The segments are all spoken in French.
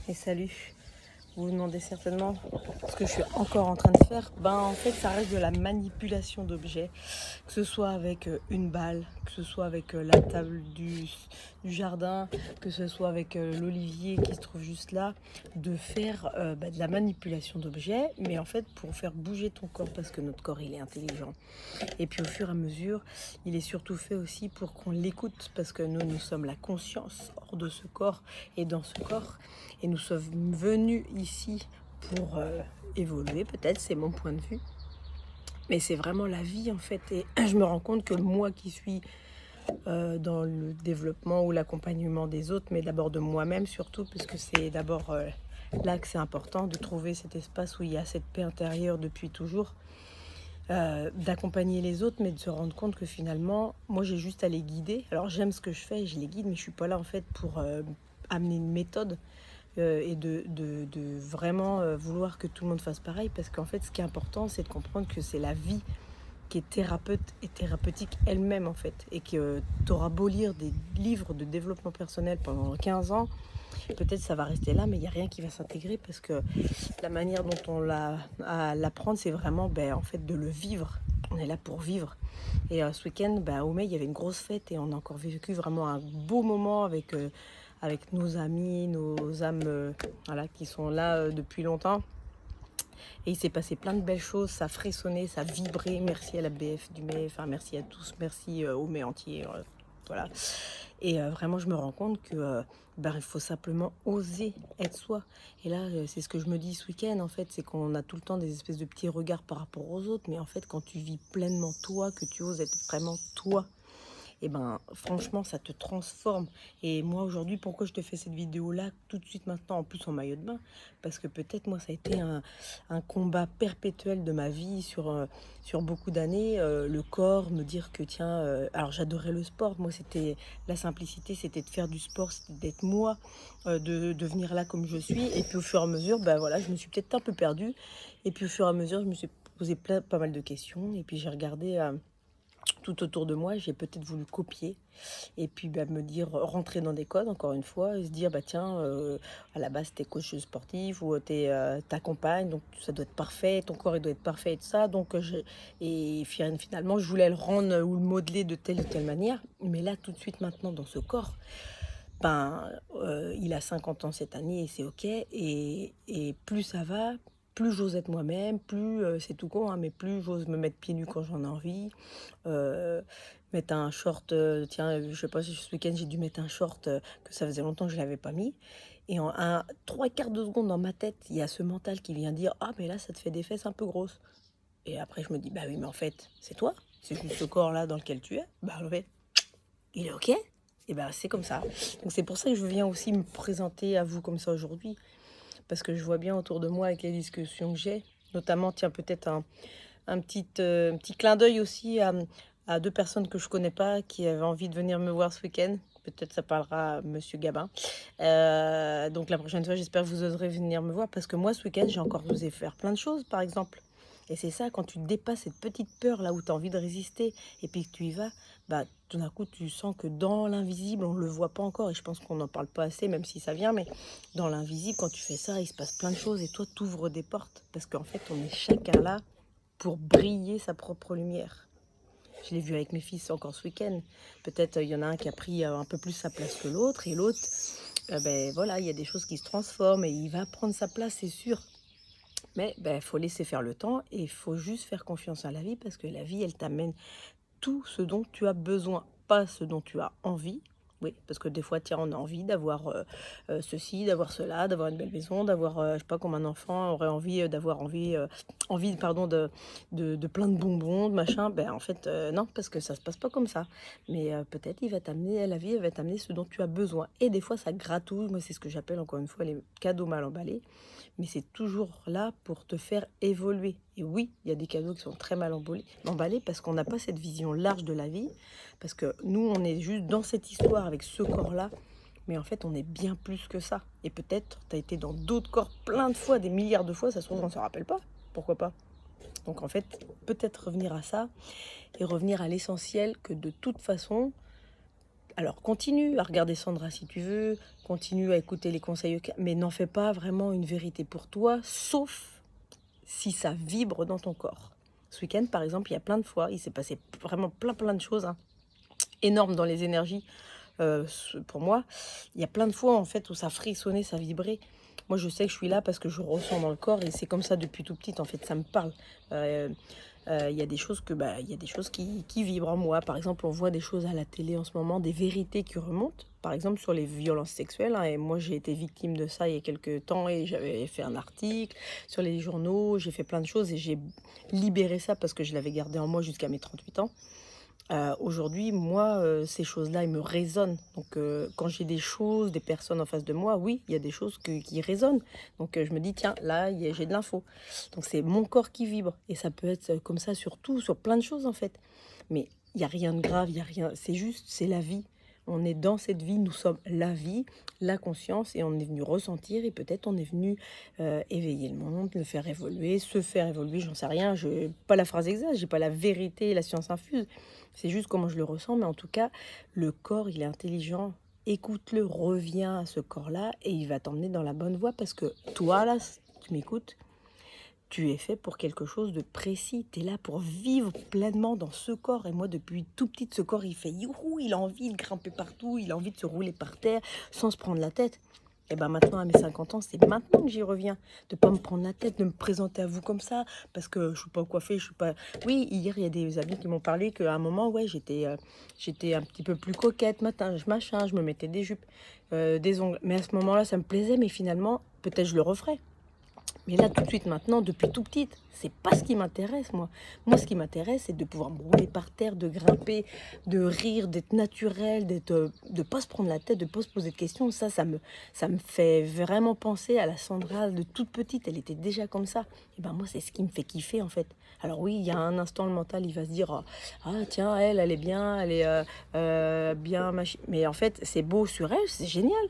et salut. Vous vous demandez certainement ce que je suis encore en train de faire. En fait, ça reste de la manipulation d'objets, que ce soit avec une balle, que ce soit avec la table du jardin, que ce soit avec l'olivier qui se trouve juste là, de faire de la manipulation d'objets, mais en fait pour faire bouger ton corps, parce que notre corps il est intelligent. Et puis au fur et à mesure, il est surtout fait aussi pour qu'on l'écoute, parce que nous sommes la conscience hors de ce corps et dans ce corps. Et nous sommes venus ici pour évoluer, peut-être, c'est mon point de vue. Mais c'est vraiment la vie en fait. Et je me rends compte que moi qui suis dans le développement ou l'accompagnement des autres, mais d'abord de moi-même surtout, parce que c'est d'abord là que c'est important de trouver cet espace où il y a cette paix intérieure depuis toujours. D'accompagner les autres, mais de se rendre compte que finalement, moi j'ai juste à les guider. Alors j'aime ce que je fais, je les guide, mais je suis pas là en fait pour amener une méthode et de vraiment vouloir que tout le monde fasse pareil, parce qu'en fait ce qui est important c'est de comprendre que c'est la vie qui est thérapeute et thérapeutique elle-même en fait, et que tu auras beau lire des livres de développement personnel pendant 15 ans, peut-être ça va rester là, mais il n'y a rien qui va s'intégrer, parce que la manière dont on à l'apprendre, c'est vraiment en fait de le vivre. On est là pour vivre. Et ce week-end, au Mai, il y avait une grosse fête et on a encore vécu vraiment un beau moment avec nos amis, nos âmes voilà, qui sont là depuis longtemps. Et il s'est passé plein de belles choses, ça frissonnait, ça vibrait. Merci à la BF du Mai, enfin merci à tous, merci au Mai entier. Voilà. Et vraiment, je me rends compte que il faut simplement oser être soi. Et là, c'est ce que je me dis ce week-end, en fait, c'est qu'on a tout le temps des espèces de petits regards par rapport aux autres. Mais en fait, quand tu vis pleinement toi, que tu oses être vraiment toi, et franchement ça te transforme. Et moi aujourd'hui, pourquoi je te fais cette vidéo là tout de suite maintenant, en plus en maillot de bain, parce que peut-être moi ça a été un combat perpétuel de ma vie sur beaucoup d'années, le corps, me dire que tiens, alors j'adorais le sport, moi c'était la simplicité, c'était de faire du sport, c'était d'être moi, de devenir là comme je suis. Et puis au fur et à mesure, voilà, je me suis peut-être un peu perdue, et puis au fur et à mesure je me suis posé pas mal de questions, et puis j'ai regardé tout autour de moi, j'ai peut-être voulu copier, et puis me dire, rentrer dans des codes encore une fois, et se dire tiens, à la base t'es coach sportif, ou t'accompagnes, donc ça doit être parfait, ton corps il doit être parfait et tout ça, donc et finalement je voulais le rendre ou le modeler de telle ou telle manière. Mais là tout de suite maintenant dans ce corps, il a 50 ans cette année et c'est ok, et plus ça va, plus j'ose être moi-même, plus c'est tout con, hein, mais plus j'ose me mettre pieds nus quand j'en ai envie, mettre un short, tiens, je sais pas si ce week-end j'ai dû mettre un short que ça faisait longtemps que je l'avais pas mis, et en un trois quarts de seconde dans ma tête, il y a ce mental qui vient dire ah mais là ça te fait des fesses un peu grosses, et après je me dis oui mais en fait c'est toi, c'est juste ce corps là dans lequel tu es, en fait il est ok, et c'est comme ça. Donc c'est pour ça que je viens aussi me présenter à vous comme ça aujourd'hui, parce que je vois bien autour de moi avec les discussions que j'ai, notamment tiens peut-être un petit clin d'œil aussi à deux personnes que je connais pas qui avaient envie de venir me voir ce week-end. Peut-être ça parlera à Monsieur Gabin. Donc la prochaine fois, j'espère que vous oserez venir me voir, parce que moi, ce week-end, j'ai encore osé faire plein de choses, par exemple. Et c'est ça, quand tu dépasses cette petite peur là où tu as envie de résister, et puis que tu y vas, tout d'un coup, tu sens que dans l'invisible, on ne le voit pas encore. Et je pense qu'on n'en parle pas assez, même si ça vient, mais dans l'invisible, quand tu fais ça, il se passe plein de choses, et toi, tu ouvres des portes. Parce qu'en fait, on est chacun là pour briller sa propre lumière. Je l'ai vu avec mes fils encore ce week-end. Peut-être il y en a un qui a pris un peu plus sa place que l'autre, et l'autre, voilà, il y a des choses qui se transforment et il va prendre sa place, c'est sûr. Mais faut laisser faire le temps, et il faut juste faire confiance à la vie, parce que la vie, elle t'amène tout ce dont tu as besoin, pas ce dont tu as envie. Oui, parce que des fois, tiens, on a envie d'avoir ceci, d'avoir cela, d'avoir une belle maison, d'avoir, je sais pas, comme un enfant aurait envie d'avoir envie, pardon, de plein de bonbons, de machin. En fait, non, parce que ça se passe pas comme ça. Mais peut-être il va t'amener, la vie, elle va t'amener ce dont tu as besoin. Et des fois, ça gratouille. Moi, c'est ce que j'appelle encore une fois les cadeaux mal emballés. Mais c'est toujours là pour te faire évoluer. Et oui, il y a des cadeaux qui sont très mal emballés, parce qu'on n'a pas cette vision large de la vie, parce que nous, on est juste dans cette histoire avec ce corps-là, mais en fait, on est bien plus que ça. Et peut-être, tu as été dans d'autres corps plein de fois, des milliards de fois, ça se trouve, on ne se rappelle pas. Pourquoi pas? Donc en fait, peut-être revenir à ça, et revenir à l'essentiel, que de toute façon, Alors continue à regarder Sandra si tu veux, continue à écouter les conseils, mais n'en fais pas vraiment une vérité pour toi, sauf si ça vibre dans ton corps. Ce week-end, par exemple, il y a plein de fois, il s'est passé vraiment plein de choses, hein, énormes dans les énergies. Pour moi, il y a plein de fois en fait où ça frissonnait, ça vibrait. Moi, je sais que je suis là parce que je ressens dans le corps et c'est comme ça depuis tout petit. En fait, ça me parle. Euh, il y a des choses il y a des choses qui vibrent en moi. Par exemple, on voit des choses à la télé en ce moment, des vérités qui remontent. Par exemple, sur les violences sexuelles, hein, et moi, j'ai été victime de ça il y a quelques temps et j'avais fait un article sur les journaux. J'ai fait plein de choses et j'ai libéré ça parce que je l'avais gardé en moi jusqu'à mes 38 ans. Aujourd'hui, moi, ces choses-là, elles me résonnent. Donc, quand j'ai des choses, des personnes en face de moi, oui, il y a des choses qui résonnent. Donc, je me dis: «Tiens, là, j'ai de l'info». Donc, c'est mon corps qui vibre et ça peut être, comme ça sur tout, sur plein de choses, en fait. Mais il y a rien de grave, il y a rien, c'est juste, c'est la vie. On est dans cette vie, nous sommes la vie, la conscience et on est venu ressentir et peut-être on est venu, éveiller le monde, le faire évoluer, se faire évoluer, j'en sais rien, je pas la phrase exacte, j'ai pas la vérité, la science infuse. C'est juste comment je le ressens, mais en tout cas, le corps, il est intelligent. Écoute-le, reviens à ce corps-là et il va t'emmener dans la bonne voie parce que toi, là, si tu m'écoutes, tu es fait pour quelque chose de précis. Tu es là pour vivre pleinement dans ce corps. Et moi, depuis tout petit, ce corps, il fait youhou, il a envie de grimper partout, il a envie de se rouler par terre sans se prendre la tête. Et ben maintenant, à mes 50 ans, c'est maintenant que j'y reviens. De pas me prendre la tête, de me présenter à vous comme ça, parce que je suis pas coiffée, je suis pas... Oui, hier, il y a des amis qui m'ont parlé qu'à un moment, ouais, j'étais un petit peu plus coquette, machin, je me mettais des jupes, des ongles. Mais à ce moment-là, ça me plaisait, mais finalement, peut-être je le referai. Mais là, tout de suite, maintenant, depuis tout petite, c'est pas ce qui m'intéresse, moi. Moi, ce qui m'intéresse, c'est de pouvoir me rouler par terre, de grimper, de rire, d'être naturel, de pas se prendre la tête, de pas se poser de questions. Ça me fait vraiment penser à la Sandra de toute petite. Elle était déjà comme ça. Et ben moi, c'est ce qui me fait kiffer, en fait. Alors oui, il y a un instant, le mental, il va se dire, ah tiens, elle est bien, elle est bien, machin. Mais en fait, c'est beau sur elle, c'est génial.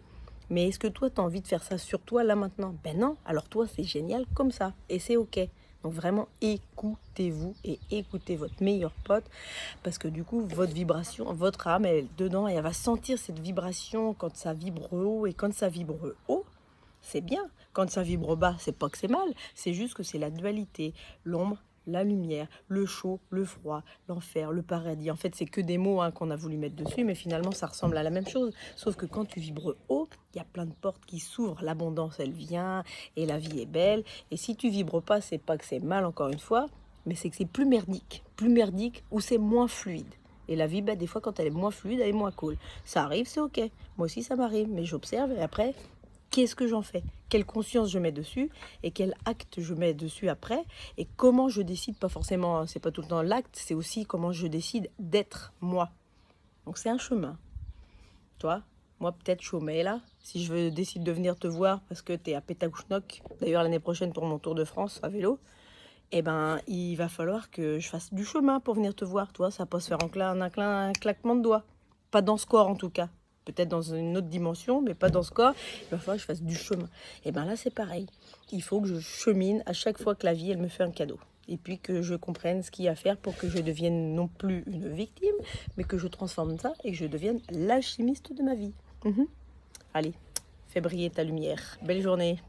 Mais est-ce que toi, tu as envie de faire ça sur toi là maintenant? Ben non, alors toi, c'est génial comme ça. Et c'est OK. Donc vraiment, écoutez-vous et écoutez votre meilleur pote. Parce que du coup, votre vibration, votre âme, elle est dedans et elle va sentir cette vibration quand ça vibre haut. Et quand ça vibre haut, c'est bien. Quand ça vibre bas, c'est pas que c'est mal. C'est juste que c'est la dualité. L'ombre, la lumière, le chaud, le froid, l'enfer, le paradis. En fait, c'est que des mots, hein, qu'on a voulu mettre dessus, mais finalement, ça ressemble à la même chose. Sauf que quand tu vibres haut, il y a plein de portes qui s'ouvrent. L'abondance, elle vient et la vie est belle. Et si tu vibres pas, c'est pas que c'est mal, encore une fois, mais c'est que c'est plus merdique ou c'est moins fluide. Et la vie, bah, des fois, quand elle est moins fluide, elle est moins cool. Ça arrive, c'est OK. Moi aussi, ça m'arrive, mais j'observe et après, qu'est-ce que j'en fais? Quelle conscience je mets dessus et quel acte je mets dessus après et comment je décide, pas forcément, hein, c'est pas tout le temps l'acte, c'est aussi comment je décide d'être moi. Donc c'est un chemin, tu vois. Moi peut-être chômée là, si je veux, décide de venir te voir parce que tu es à Pétaouchnok, d'ailleurs l'année prochaine pour mon tour de France à vélo, eh ben il va falloir que je fasse du chemin pour venir te voir, toi, ça va pas se faire en un claquement de doigts. Pas dans ce corps en tout cas. Peut-être dans une autre dimension, mais pas dans ce corps. Il va falloir que je fasse du chemin. Et bien là, c'est pareil. Il faut que je chemine à chaque fois que la vie, elle me fait un cadeau. Et puis que je comprenne ce qu'il y a à faire pour que je devienne non plus une victime, mais que je transforme ça et que je devienne l'alchimiste de ma vie. Allez, fais briller ta lumière. Belle journée.